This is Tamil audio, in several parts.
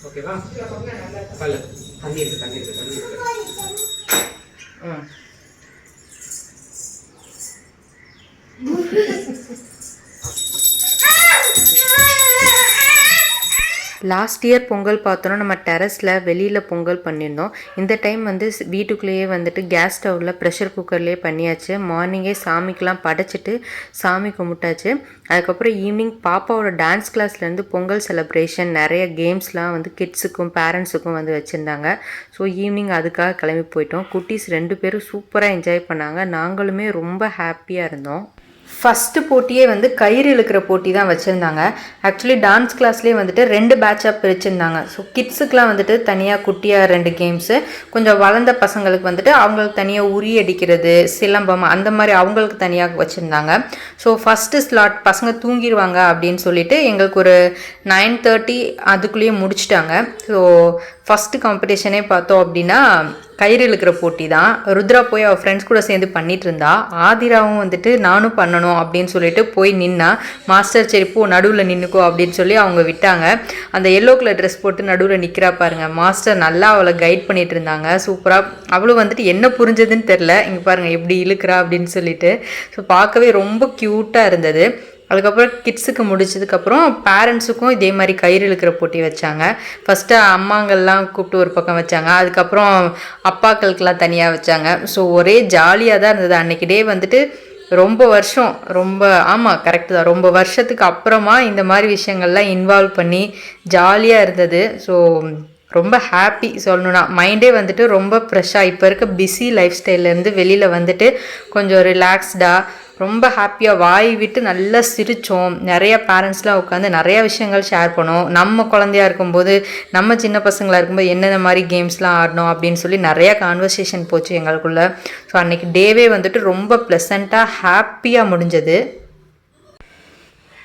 ஓகேவா? பல்லு தண்ணி இருக்கு. லாஸ்ட் இயர் பொங்கல் பார்த்தோன்னா நம்ம டெரஸில் வெளியில் பொங்கல் பண்ணியிருந்தோம். இந்த டைம் வந்து வீட்டுக்குள்ளேயே வந்துட்டு கேஸ் ஸ்டவ்வில் ப்ரெஷர் குக்கர்லேயே பண்ணியாச்சு. மார்னிங்கே சாமிக்கெலாம் படைச்சிட்டு சாமி கும்பிட்டாச்சு. அதுக்கப்புறம் ஈவினிங் பாப்பாவோட டான்ஸ் கிளாஸ்லேருந்து பொங்கல் செலிப்ரேஷன் நிறைய கேம்ஸ்லாம் வந்து கிட்ஸுக்கும் பேரண்ட்ஸுக்கும் வந்து வச்சுருந்தாங்க. ஸோ ஈவினிங் அதுக்காக கிளம்பி போயிட்டோம். குட்டீஸ் 2 பேரும் சூப்பராக என்ஜாய் பண்ணாங்க. நாங்களுமே ரொம்ப ஹாப்பியாக இருந்தோம். ஃபஸ்ட்டு போட்டியே வந்து கயிறு இழுக்கிற போட்டி தான் வச்சுருந்தாங்க. ஆக்சுவலி டான்ஸ் கிளாஸ்லேயே வந்துட்டு 2 பேட்சாக பிரிச்சுருந்தாங்க. ஸோ கிட்ஸுக்கெலாம் வந்துட்டு தனியாக குட்டியாக 2 கேம்ஸு, கொஞ்சம் வளர்ந்த பசங்களுக்கு வந்துட்டு அவங்களுக்கு தனியாக உரி அடிக்கிறது, சிலம்பம் அந்த மாதிரி அவங்களுக்கு தனியாக வச்சுருந்தாங்க. ஸோ ஃபஸ்ட்டு ஸ்லாட் பசங்க தூங்கிடுவாங்க அப்படின்னு சொல்லிட்டு எங்களுக்கு ஒரு 9:30 அதுக்குள்ளேயே முடிச்சிட்டாங்க. ஸோ ஃபஸ்ட்டு காம்படிஷனே பார்த்தோம் அப்படின்னா கயிறு இழுக்கிற போட்டி தான். ருத்ரா போய் அவள் ஃப்ரெண்ட்ஸ் கூட சேர்ந்து பண்ணிகிட்டு இருந்தா. ஆதிராவும் வந்துட்டு நானும் பண்ணணும் அப்படின்னு சொல்லிட்டு போய் நின்னா. மாஸ்டர் சரி போ நடுவில் நின்றுக்கோ அப்படின்னு சொல்லி அவங்க விட்டாங்க. அந்த எல்லோ கலர் ட்ரெஸ் போட்டு நடுவில் நிற்கிறா பாருங்கள். மாஸ்டர் நல்லா அவளை கைட் பண்ணிகிட்டு இருந்தாங்க சூப்பராக. அவளும் வந்துட்டு என்ன புரிஞ்சதுன்னு தெரில. இங்கே பாருங்கள் எப்படி இழுக்கிறா அப்படின்னு சொல்லிட்டு. ஸோ பார்க்கவே ரொம்ப க்யூட்டாக இருந்தது. அதுக்கப்புறம் கிட்ஸுக்கு முடிச்சதுக்கப்புறம் பேரண்ட்ஸுக்கும் இதே மாதிரி கயிறு இழுக்கிற போட்டி வச்சாங்க. ஃபஸ்ட்டு அம்மாங்கள்லாம் கூப்பிட்டு ஒரு பக்கம் வச்சாங்க. அதுக்கப்புறம் அப்பாக்களுக்கெல்லாம் தனியாக வச்சாங்க. ஸோ ஒரே ஜாலியாக தான் இருந்தது அன்றைக்கி டே. வந்துட்டு ஆமாம் கரெக்டு தான், ரொம்ப வருஷத்துக்கு அப்புறமா இந்த மாதிரி விஷயங்கள்லாம் இன்வால்வ் பண்ணி ஜாலியாக இருந்தது. ஸோ ரொம்ப ஹாப்பி சொல்லணுன்னா. மைண்டே வந்துட்டு ரொம்ப ஃப்ரெஷ்ஷாக இப்போ இருக்க பிஸி லைஃப் ஸ்டைல்லேருந்து வெளியில் வந்துட்டு கொஞ்சம் ரிலாக்ஸ்டாக ரொம்ப ஹாப்பியாக வாய் விட்டு நல்லா சிரித்தோம். நிறையா பேரண்ட்ஸ்லாம் உட்காந்து நிறையா விஷயங்கள் ஷேர் பண்ணோம். நம்ம குழந்தையா இருக்கும்போது நம்ம சின்ன பசங்களாக இருக்கும்போது என்னென்ன மாதிரி கேம்ஸ்லாம் ஆடணும் அப்படின்னு சொல்லி நிறையா கான்வர்சேஷன் போச்சு எங்களுக்குள்ளே. ஸோ அன்றைக்கி டேவே வந்துட்டு ரொம்ப ப்ளசண்ட்டாக ஹாப்பியாக முடிஞ்சது.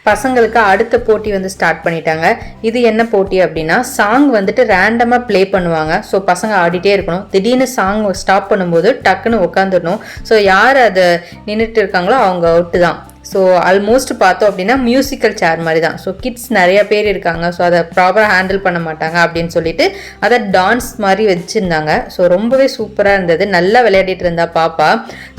பசங்களுக்கு அடுத்த போட்டி வந்து ஸ்டார்ட் பண்ணிட்டாங்க. இது என்ன போட்டி அப்படின்னா சாங் வந்துட்டு ரேண்டமாக ப்ளே பண்ணுவாங்க. ஸோ பசங்க ஆடிட்டே இருக்கணும். திடீர்னு சாங் ஸ்டாப் பண்ணும்போது டக்குன்னு உட்காந்துடணும். ஸோ யார் அதை நின்றுட்டு இருக்காங்களோ அவங்க அவுட்டு தான். ஸோ ஆல்மோஸ்ட் பார்த்தோம் அப்படின்னா மியூசிக்கல் சேர் மாதிரி தான். ஸோ கிட்ஸ் நிறைய பேர் இருக்காங்க. ஸோ அதை ப்ராப்பராக ஹேண்டில் பண்ண மாட்டாங்க அப்படின்னு சொல்லிட்டு அதை டான்ஸ் மாதிரி வச்சுருந்தாங்க. ஸோ ரொம்பவே சூப்பராக இருந்தது. நல்லா விளையாடிட்டு இருந்தா பாப்பா.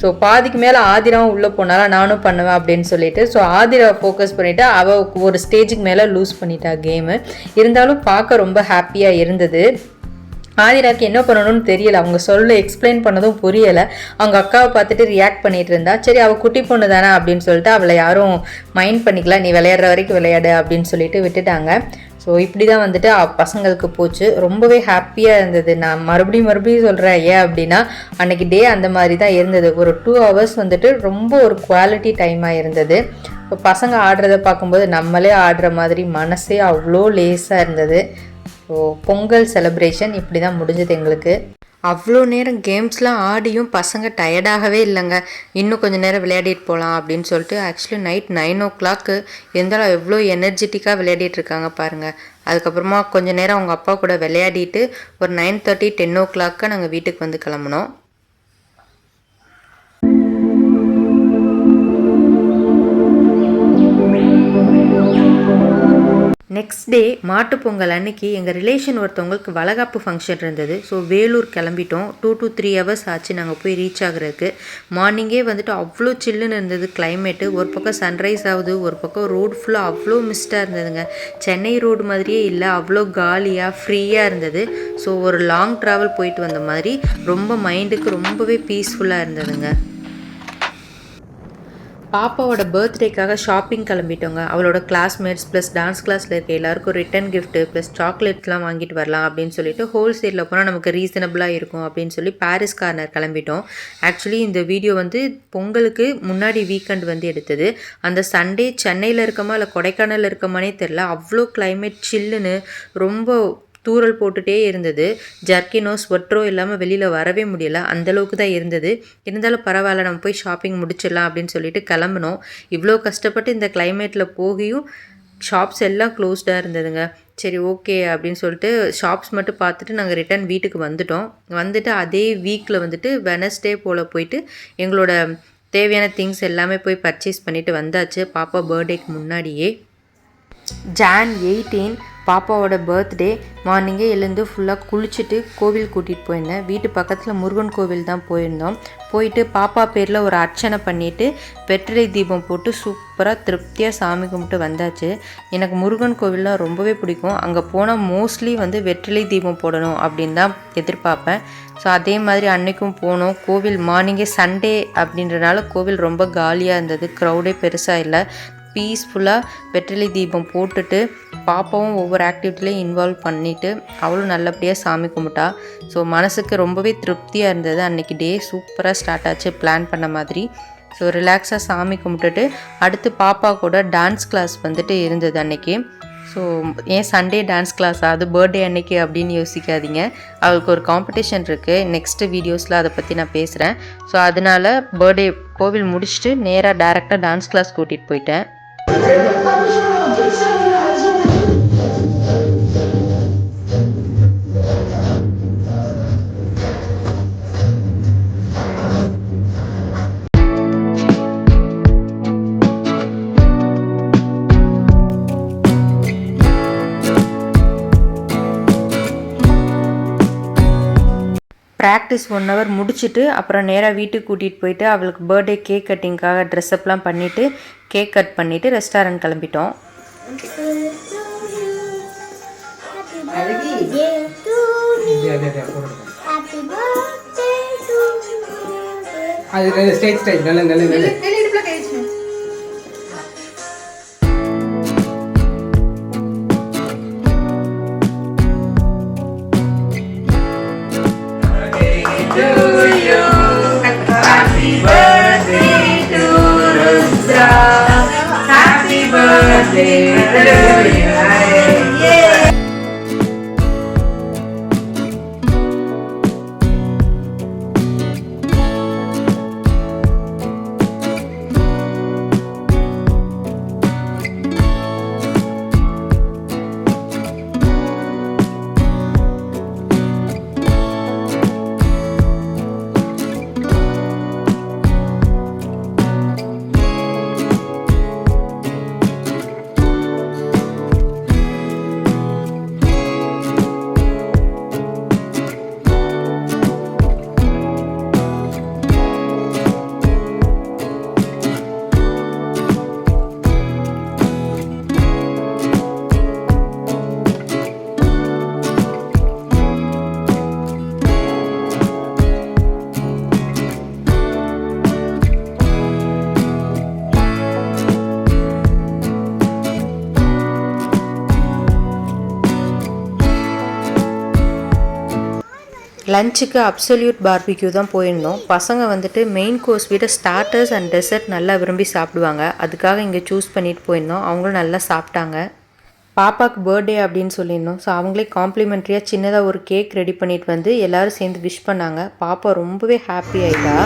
ஸோ பாதிக்கு மேலே ஆதிராவும் உள்ளே போனாலும் நானும் பண்ணுவேன் அப்படின்னு சொல்லிட்டு ஸோ ஆதிராவை ஃபோக்கஸ் பண்ணிவிட்டு அவள் ஒரு ஸ்டேஜுக்கு மேலே லூஸ் பண்ணிட்டா கேமு. இருந்தாலும் பார்க்க ரொம்ப ஹாப்பியாக இருந்தது. ஆதிராக்கு என்ன பண்ணணும்னு தெரியலை. அவங்க சொல்ல எக்ஸ்பிளைன் பண்ணதும் புரியலை. அவங்க அக்காவை பார்த்துட்டு ரியாக்ட் பண்ணிட்டு இருந்தா. சரி அவள் குட்டி பொண்ணு தானே அப்படின்னு சொல்லிட்டு அவளை யாரும் மைண்ட் பண்ணிக்கல. நீ விளையாடுற வரைக்கும் விளையாடு அப்படின்னு சொல்லிட்டு விட்டுட்டாங்க. ஸோ இப்படி தான் வந்துட்டு பசங்களுக்கு போச்சு. ரொம்பவே ஹாப்பியாக இருந்தது. நான் மறுபடியும் சொல்கிறேன். ஏன் அப்படின்னா அன்றைக்கி டே அந்த மாதிரி தான் இருந்தது. ஒரு 2 hours வந்துட்டு ரொம்ப ஒரு குவாலிட்டி டைமாக இருந்தது. இப்போ பசங்க ஆடுறத பார்க்கும்போது நம்மளே ஆடுற மாதிரி மனசே அவ்வளோ லேஸாக இருந்தது. ஸோ பொங்கல் செலிப்ரேஷன் இப்படி தான் முடிஞ்சது எங்களுக்கு. அவ்வளோ நேரம் கேம்ஸ்லாம் ஆடியும் பசங்க டயர்டாகவே இல்லைங்க. இன்னும் கொஞ்சம் நேரம் விளையாடிட்டு போகலாம் அப்படின்னு சொல்லிட்டு ஆக்சுவலி நைட் 9 o'clock இருந்தாலும் எவ்வளோ எனர்ஜெட்டிக்காக விளையாடிட்டு இருக்காங்க பாருங்கள். அதுக்கப்புறமா கொஞ்சம் நேரம் அவங்க அப்பா கூட விளையாடிட்டு ஒரு 9:30 10 o'clock நாங்கள் வீட்டுக்கு வந்து கிளம்புனோம். நெக்ஸ்ட் டே மாட்டுப்பொங்கல் அன்னைக்கு எங்கள் ரிலேஷன் ஒருத்தவங்களுக்கு வளகாப்பு ஃபங்க்ஷன் இருந்தது. ஸோ வேலூர் கிளம்பிட்டோம். 2 to 3 hours ஆச்சு நாங்கள் போய் ரீச் ஆகுறதுக்கு. மார்னிங்கே வந்துட்டு அவ்வளோ சில்லுன்னு இருந்தது கிளைமேட்டு. ஒரு பக்கம் சன்ரைஸ் ஆகுது, ஒரு பக்கம் ரோடு ஃபுல்லாக அவ்வளோ மிஸ்டாக இருந்ததுங்க. சென்னை ரோடு மாதிரியே இல்லை, அவ்வளோ காலியாக ஃப்ரீயாக இருந்தது. ஸோ ஒரு லாங் ட்ராவல் போயிட்டு வந்த மாதிரி ரொம்ப மைண்டுக்கு ரொம்பவே பீஸ்ஃபுல்லாக இருந்ததுங்க. பாப்பாவோட பர்த்டேக்காக ஷாப்பிங் கிளம்பிட்டோங்க. அவளோட கிளாஸ்மேட்ஸ் ப்ளஸ் டான்ஸ் கிளாஸில் இருக்க எல்லாருக்கும் ரிட்டன் கிஃப்ட்டு ப்ளஸ் சாக்லேட்ஸ்லாம் வாங்கிட்டு வரலாம் அப்படின்னு சொல்லிட்டு ஹோல்சேலில் போனால் நமக்கு ரீசனபிளாக இருக்கும் அப்படின்னு சொல்லி பாரிஸ் கார்னர் கிளம்பிட்டோம். ஆக்சுவலி இந்த வீடியோ வந்து பொங்கலுக்கு முன்னாடி வீக்கெண்ட் வந்து எடுத்தது. அந்த சண்டே சென்னையில் இருக்கமா இல்லை கொடைக்கானலில் இருக்கமானே தெரில, அவ்வளோ கிளைமேட் சில்லுன்னு ரொம்ப தூறல் போட்டுகிட்டே இருந்தது. ஜர்க்கினோ ஸ்வெட்டரோ இல்லாமல் வெளியில் வரவே முடியல, அந்தளவுக்கு தான் இருந்தது. இருந்தாலும் பரவாயில்ல, நம்ம போய் ஷாப்பிங் முடிச்சிடலாம் அப்படின்னு சொல்லிட்டு கிளம்பினோம். இவ்வளோ கஷ்டப்பட்டு இந்த கிளைமேட்டில் போகியும் ஷாப்ஸ் எல்லாம் க்ளோஸ்டாக இருந்ததுங்க. சரி ஓகே அப்படின்னு சொல்லிட்டு ஷாப்ஸ் மட்டும் பார்த்துட்டு நாங்கள் ரிட்டன் வீட்டுக்கு வந்துட்டு அதே வீக்கில் வந்துட்டு வெனஸ்டே போல் போயிட்டு எங்களோட தேவையான திங்ஸ் எல்லாமே போய் பர்ச்சேஸ் பண்ணிவிட்டு வந்தாச்சு பாப்பா பர்த்டேக்கு முன்னாடியே. ஜான் 18 பாப்பாவோட பர்த்டே. மார்னிங்கே எழுந்து ஃபுல்லாக குளிச்சுட்டு கோவில் கூட்டிகிட்டு போயிருந்தேன். வீட்டு பக்கத்தில் முருகன் கோவில் தான் போயிட்டு பாப்பா பேரில் ஒரு அர்ச்சனை பண்ணிவிட்டு வெற்றிலை தீபம் போட்டு சூப்பராக திருப்தியாக சாமி கும்பிட்டு வந்தாச்சு. எனக்கு முருகன் கோவில்லாம் ரொம்பவே பிடிக்கும். அங்கே போனால் மோஸ்ட்லி வந்து வெற்றிலை தீபம் போடணும் அப்படின்னு தான் எதிர்பார்ப்பேன். ஸோ அதே மாதிரி அன்றைக்கும் போனோம். கோவில் மார்னிங்கே சண்டே அப்படின்றனால கோவில் ரொம்ப காலியாக இருந்தது, க்ரௌடே பெருசாக இல்லை. பீஸ்ஃபுல்லாக வெற்றிலை தீபம் போட்டுட்டு பாப்பாவும் ஒவ்வொரு ஆக்டிவிட்டிலையும் இன்வால்வ் பண்ணிவிட்டு அவளும் நல்லபடியாக சாமி கும்பிட்டா. ஸோ மனசுக்கு ரொம்பவே திருப்தியாக இருந்தது. அன்றைக்கி டே சூப்பராக ஸ்டார்ட் ஆச்சு பிளான் பண்ண மாதிரி. ஸோ ரிலாக்ஸாக சாமி கும்பிட்டுட்டு அடுத்து பாப்பா கூட டான்ஸ் கிளாஸ் வந்துட்டு இருந்தது அன்றைக்கி. ஸோ ஏன் சண்டே டான்ஸ் கிளாஸ் அது பர்த்டே அன்னைக்கு அப்படின்னு யோசிக்காதீங்க. அவளுக்கு ஒரு காம்படிஷன் இருக்குது, நெக்ஸ்ட்டு வீடியோஸில் அதை பற்றி நான் பேசுகிறேன். ஸோ அதனால் பர்த்டே கோவில் முடிச்சுட்டு நேராக டேரெக்டாக டான்ஸ் கிளாஸ் கூட்டிகிட்டு போயிட்டேன். ப்ராக்டிஸ் 1 hour முடிச்சுட்டு அப்புறம் நேராக வீட்டுக்கு கூட்டிகிட்டு போயிட்டு அவளுக்கு பர்த்டே கேக் கட்டிங்காக ட்ரெஸ்அப்லாம் பண்ணிவிட்டு கேக் கட் பண்ணிவிட்டு ரெஸ்டாரண்ட் கிளம்பிட்டோம். லஞ்சுக்கு அப்சல்யூட் பார்பிக்யூ தான் போயிருந்தோம். பசங்க வந்துட்டு மெயின் கோர்ஸ் விட ஸ்டார்டர்ஸ் அண்ட் டெசர்ட் நல்லா விரும்பி சாப்பிடுவாங்க, அதுக்காக இங்கே சூஸ் பண்ணிட்டு போயிருந்தோம். அவங்களும் நல்லா சாப்பிட்டாங்க. பாப்பாவுக்கு பர்த்டே அப்படின்னு சொல்லியிருந்தோம். ஸோ அவங்களே காம்ப்ளிமெண்ட்ரியாக சின்னதாக ஒரு கேக் ரெடி பண்ணிட்டு வந்து எல்லோரும் சேர்ந்து விஷ் பண்ணாங்க. பாப்பா ரொம்பவே ஹாப்பி ஆகிட்டா.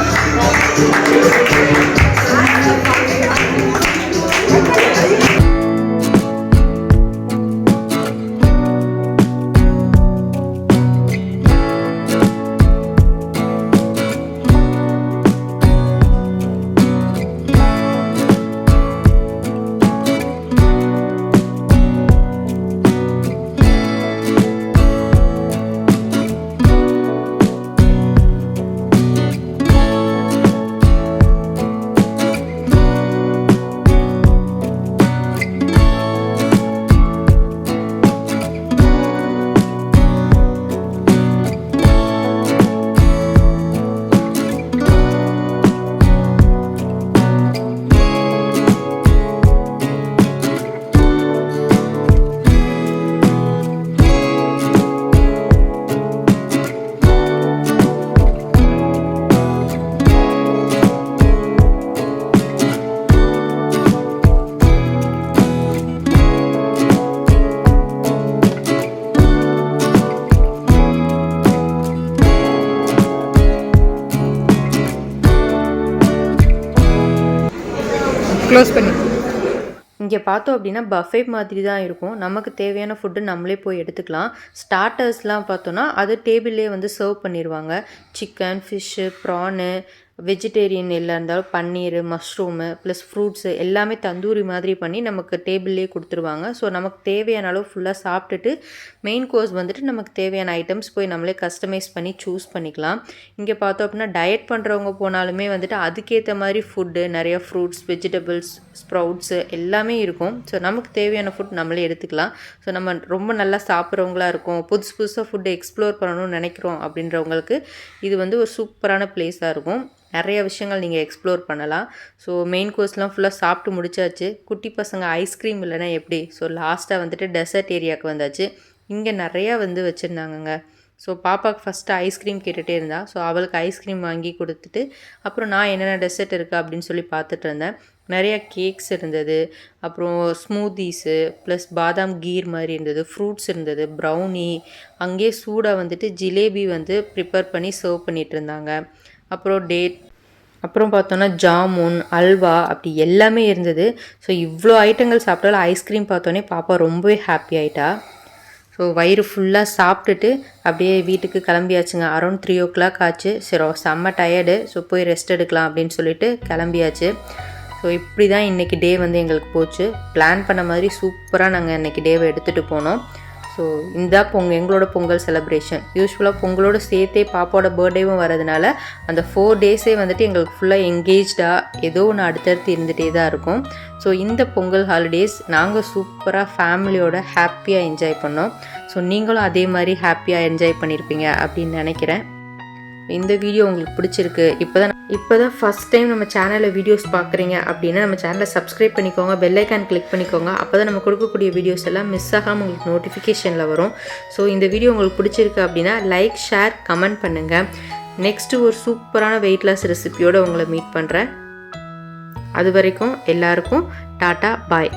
க்ளோஸ் பண்ணி. இங்கே பார்த்தோம் அப்படின்னா பஃபே மாதிரி தான் இருக்கும். நமக்கு தேவையான ஃபுட்டு நம்மளே போய் எடுத்துக்கலாம். ஸ்டார்ட்டர்ஸ்லாம் பார்த்தோன்னா அது டேபிள்லேயே வந்து சர்வ் பண்ணிடுவாங்க. சிக்கன், ஃபிஷ்ஷு, ப்ரானு, வெஜிடேரியன் எல்லாம் இருந்தாலும் பன்னீர், மஷ்ரூமு ப்ளஸ் ஃப்ரூட்ஸு எல்லாமே தந்தூரி மாதிரி பண்ணி நமக்கு டேபிள்லேயே கொடுத்துருவாங்க. ஸோ நமக்கு தேவையான அளவு ஃபுல்லாக சாப்பிட்டுட்டு மெயின் கோர்ஸ் வந்துட்டு நமக்கு தேவையான ஐட்டம்ஸ் போய் நம்மளே கஸ்டமைஸ் பண்ணி சூஸ் பண்ணிக்கலாம். இங்கே பார்த்தோம் அப்படின்னா டயட் பண்ணுறவங்க போனாலுமே வந்துட்டு அதுக்கேற்ற மாதிரி ஃபுட்டு நிறையா ஃப்ரூட்ஸ், வெஜிடபிள்ஸ், ஸ்ப்ரவுட்ஸு எல்லாமே இருக்கும். ஸோ நமக்கு தேவையான ஃபுட் நம்மளே எடுத்துக்கலாம். ஸோ நம்ம ரொம்ப நல்லா சாப்பிட்றவங்களா இருக்கும், புதுசாக ஃபுட்டு எக்ஸ்ப்ளோர் பண்ணணும்னு நினைக்கிறோம் அப்படின்றவங்களுக்கு இது வந்து ஒரு சூப்பரான பிளேஸாக இருக்கும். நிறைய விஷயங்கள் நீங்கள் எக்ஸ்ப்ளோர் பண்ணலாம். ஸோ மெயின் கோர்ஸ்லாம் ஃபுல்லாக சாப்பிட்டு முடிச்சாச்சு. குட்டி பசங்க ஐஸ்கிரீம் இல்லைன்னா எப்படி, ஸோ லாஸ்ட்டாக வந்துட்டு டெசர்ட் ஏரியாவுக்கு வந்தாச்சு. இங்கே நிறையா வந்து வச்சுருந்தாங்கங்க. ஸோ பாப்பாவுக்கு ஃபஸ்ட்டு ஐஸ்கிரீம் கேட்டுகிட்டே இருந்தா. ஸோ அவளுக்கு ஐஸ்கிரீம் வாங்கி கொடுத்துட்டு அப்புறம் நான் என்னென்ன டெசர்ட் இருக்குது அப்படின்னு சொல்லி பார்த்துட்டு இருந்தேன். நிறையா கேக்ஸ் இருந்தது, அப்புறம் ஸ்மூத்தீஸு ப்ளஸ் பாதாம் கீர் மாதிரி இருந்தது, ஃப்ரூட்ஸ் இருந்தது, ப்ரௌனி, அங்கேயே சூடாக வந்துட்டு ஜிலேபி வந்து ப்ரிப்பேர் பண்ணி சர்வ் பண்ணிகிட்டு இருந்தாங்க. அப்புறம் டேட், அப்புறம் பார்த்தோன்னா ஜாமுன், அல்வா அப்படி எல்லாமே இருந்தது. ஸோ இவ்வளோ ஐட்டங்கள் சாப்பிட்டாலும் ஐஸ்கிரீம் பார்த்தோன்னே பாப்பா ரொம்பவே ஹாப்பி ஆகிட்டா. ஸோ வயிறு ஃபுல்லாக சாப்பிட்டுட்டு அப்படியே வீட்டுக்கு கிளம்பியாச்சுங்க. அரௌண்ட் 3 o'clock ஆச்சு. சரி செம்ம டயர்டு, ஸோ போய் ரெஸ்ட் எடுக்கலாம் அப்படின்னு சொல்லிட்டு கிளம்பியாச்சு. ஸோ இப்படி தான் இன்றைக்கி டே வந்து எங்களுக்கு போச்சு. பிளான் பண்ண மாதிரி சூப்பராக நாங்கள் இன்றைக்கி டேவை எடுத்துகிட்டு போனோம். ஸோ இந்த எங்களோட பொங்கல் செலிப்ரேஷன் யூஸ்வலாக பொங்கலோட சேர்த்தே பாப்பாவோட பர்த்டேவும் வரதுனால அந்த 4 days வந்துட்டு எங்களுக்கு ஃபுல்லாக எங்கேஜ்டாக ஏதோ ஒன்று அடுத்தடுத்து இருந்துகிட்டே தான் இருக்கும். ஸோ இந்த பொங்கல் ஹாலிடேஸ் நாங்கள் சூப்பராக ஃபேமிலியோட ஹாப்பியாக என்ஜாய் பண்ணோம். ஸோ நீங்களும் அதே மாதிரி ஹாப்பியாக என்ஜாய் பண்ணியிருப்பீங்க அப்படின்னு நினைக்கிறேன். இந்த வீடியோ உங்களுக்கு பிடிச்சிருக்கு, இப்போ தான் ஃபஸ்ட் டைம் நம்ம சேனலில் வீடியோஸ் பார்க்குறீங்க அப்படின்னா நம்ம சேனலை சப்ஸ்கிரைப் பண்ணிக்கோங்க, பெல் ஐக்கான் கிளிக் பண்ணிக்கோங்க. அப்போ தான் நம்ம கொடுக்கக்கூடிய வீடியோஸ் எல்லாம் மிஸ் ஆகாமல் உங்களுக்கு நோட்டிஃபிகேஷனில் வரும். ஸோ இந்த வீடியோ உங்களுக்கு பிடிச்சிருக்கு அப்படின்னா லைக், ஷேர், கமெண்ட் பண்ணுங்கள். நெக்ஸ்ட்டு ஒரு சூப்பரான வெயிட் லாஸ் ரெசிபியோடு உங்களை மீட் பண்ணுறேன். அது வரைக்கும் எல்லாருக்கும் டாட்டா பாய்.